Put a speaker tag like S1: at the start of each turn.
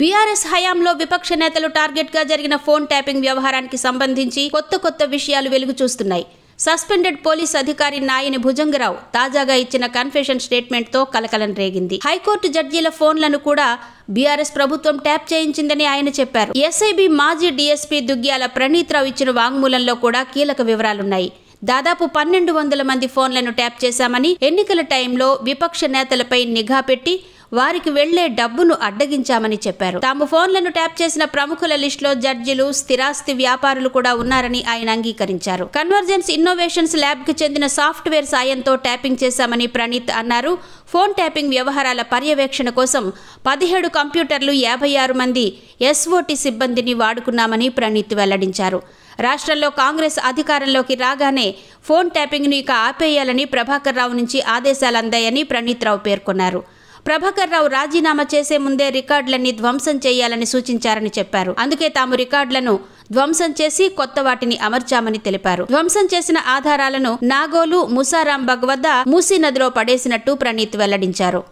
S1: BRS హయాంలో విపక్ష నేతలు టార్గెట్ గా జరిగిన ఫోన్ ట్యాపింగ్ వ్యవహారానికి సంబంధించి కొత్త విషయాలు వెలుగు చూస్తున్నాయి. సస్పెండెడ్ పోలీస్ అధికారి నాయని భుజంగరావు తాజాగా ఇచ్చిన కన్ఫెషన్ స్టేట్మెంట్ తో కలకలం రేగింది. హైకోర్టు జడ్జీల ఫోన్లను కూడా బీఆర్ఎస్ ప్రభుత్వం ట్యాప్ చేయించిందని ఆయన చెప్పారు. ఎస్ఐబి మాజీ డీఎస్పీ దుగ్గ్యాల ప్రణీత్ రావు ఇచ్చిన వాంగ్మూలంలో కూడా కీలక వివరాలున్నాయి. దాదాపు 1200 మంది ఫోన్లను ట్యాప్ చేశామని, ఎన్నికల టైంలో విపక్ష నేతలపై నిఘా పెట్టి వారికి వెళ్లే డబ్బును అడ్డగించామని చెప్పారు. తాము ఫోన్లను ట్యాప్ చేసిన ప్రముఖుల లిస్టులో జడ్జిలు, స్థిరాస్తి వ్యాపారులు కూడా ఉన్నారని ఆయన అంగీకరించారు. కన్వర్జెన్స్ ఇన్నోవేషన్స్ ల్యాబ్ కి చెందిన సాఫ్ట్వేర్ సాయంతో ట్యాపింగ్ చేశామని ప్రణీత్ అన్నారు. ఫోన్ ట్యాపింగ్ వ్యవహారాల పర్యవేక్షణ కోసం 17 కంప్యూటర్లు, 56 మంది ఎస్ఓటి సిబ్బందిని వాడుకున్నామని ప్రణీత్ వెల్లడించారు. రాష్ట్రంలో కాంగ్రెస్ అధికారంలోకి రాగానే ఫోన్ ట్యాపింగ్ను ఇక ఆపేయాలని ప్రభాకర్ రావు నుంచి ఆదేశాలు అందాయని ప్రణీత్ రావు పేర్కొన్నారు. ప్రభాకర్ రావు రాజీనామా చేసే ముందే రికార్డులన్నీ ధ్వంసం చేయాలని సూచించారని చెప్పారు. అందుకే తాము రికార్డులను ధ్వంసం చేసి కొత్త వాటిని అమర్చామని తెలిపారు. ధ్వంసం చేసిన ఆధారాలను నాగోలు, ముసారాంబాగ్ వద్ద మూసీ నదిలో పడేసినట్టు ప్రణీత్ వెల్లడించారు.